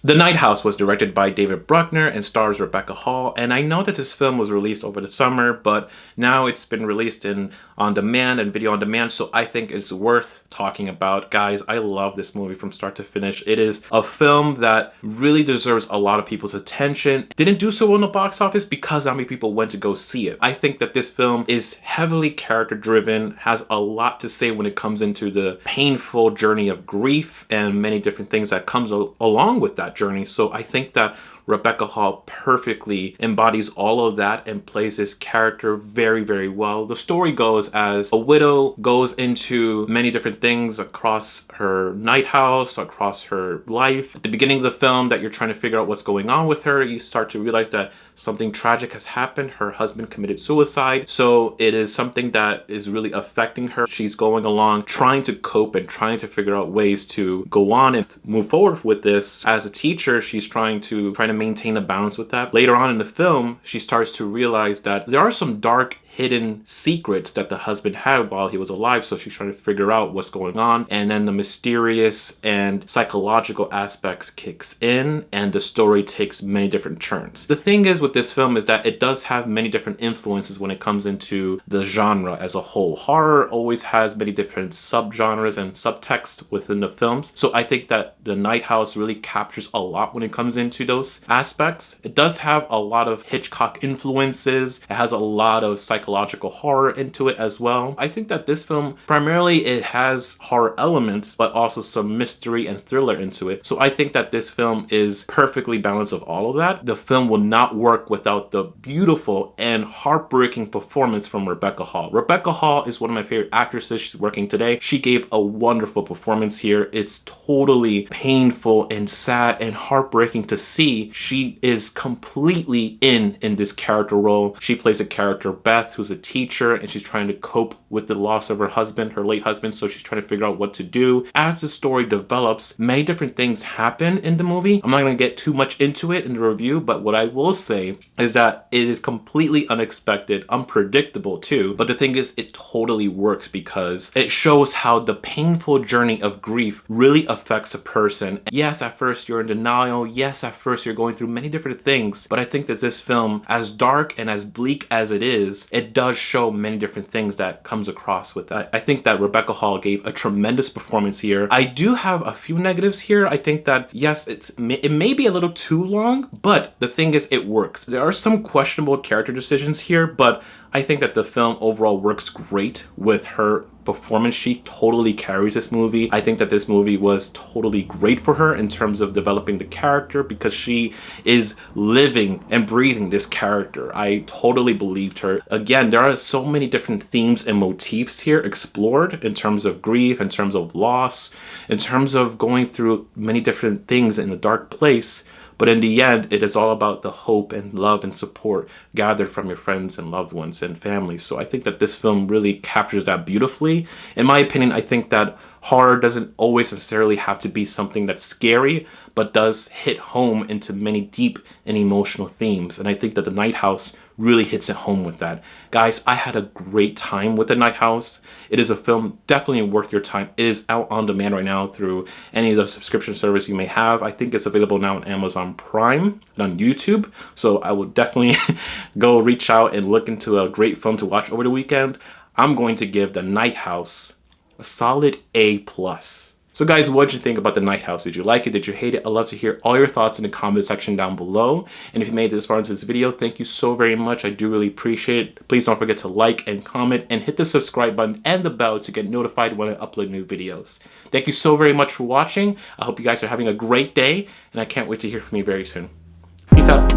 The Night House was directed by David Bruckner and stars Rebecca Hall, and I know that this film was released over the summer, but now it's been released in on demand and video on demand, so I think it's worth talking about. Guys, I love this movie from start to finish. It is a film that really deserves a lot of people's attention. Didn't do so well in the box office because not many people went to go see it. I think that this film is heavily character driven, has a lot to say when it comes into the painful journey of grief and many different things that comes along with that journey. So I think that Rebecca Hall perfectly embodies all of that and plays this character very, very well. The story goes as a widow goes into many different things across her night house, across her life. At the beginning of the film that you're trying to figure out what's going on with her, you start to realize that something tragic has happened. Her husband committed suicide. So it is something that is really affecting her. She's going along trying to cope and trying to figure out ways to go on and move forward with this. As a teacher, she's trying to maintain a balance with that. Later on in the film, she starts to realize that there are some dark hidden secrets that the husband had while he was alive, so she's trying to figure out what's going on, and then the mysterious and psychological aspects kicks in and the story takes many different turns. The thing is with this film is that it does have many different influences when it comes into the genre as a whole. Horror always has many different subgenres and subtexts within the films, so I think that The Night House really captures a lot when it comes into those aspects. It does have a lot of Hitchcock influences. It has a lot of psychological horror into it as well. I think that this film, primarily it has horror elements, but also some mystery and thriller into it. So I think that this film is perfectly balanced of all of that. The film will not work without the beautiful and heartbreaking performance from Rebecca Hall. Rebecca Hall is one of my favorite actresses. She's working today. She gave a wonderful performance here. It's totally painful and sad and heartbreaking to see. She is completely in this character role. She plays a character, Beth, who's a teacher, and she's trying to cope with the loss of her husband, her late husband, so she's trying to figure out what to do. As the story develops, many different things happen in the movie. I'm not going to get too much into it in the review, but what I will say is that it is completely unexpected, unpredictable too, but the thing is it totally works because it shows how the painful journey of grief really affects a person. Yes, at first you're in denial. Yes, at first you're going through many different things, but I think that this film, as dark and as bleak as it is, it does show many different things that comes across with that. I think that Rebecca Hall gave a tremendous performance here. I do have a few negatives here. I think that yes, it may be a little too long, but the thing is it works. There are some questionable character decisions here, but I think that the film overall works great with her performance. She totally carries this movie. I think that this movie was totally great for her in terms of developing the character because she is living and breathing this character. I totally believed her. Again, there are so many different themes and motifs here explored in terms of grief, in terms of loss, in terms of going through many different things in a dark place. But in the end, it is all about the hope and love and support gathered from your friends and loved ones and family. So I think that this film really captures that beautifully. In my opinion, I think that horror doesn't always necessarily have to be something that's scary, but does hit home into many deep and emotional themes. And I think that The Night House really hits it home with that. Guys, I had a great time with The Night House. It is a film definitely worth your time. It is out on demand right now through any of the subscription service you may have. I think it's available now on Amazon Prime and on YouTube. So I will definitely go reach out and look into a great film to watch over the weekend. I'm going to give The Night House a solid A+. So guys, what did you think about The Night House? Did you like it? Did you hate it? I'd love to hear all your thoughts in the comment section down below. And if you made it this far into this video, thank you so very much. I do really appreciate it. Please don't forget to like and comment and hit the subscribe button and the bell to get notified when I upload new videos. Thank you so very much for watching. I hope you guys are having a great day, and I can't wait to hear from you very soon. Peace out.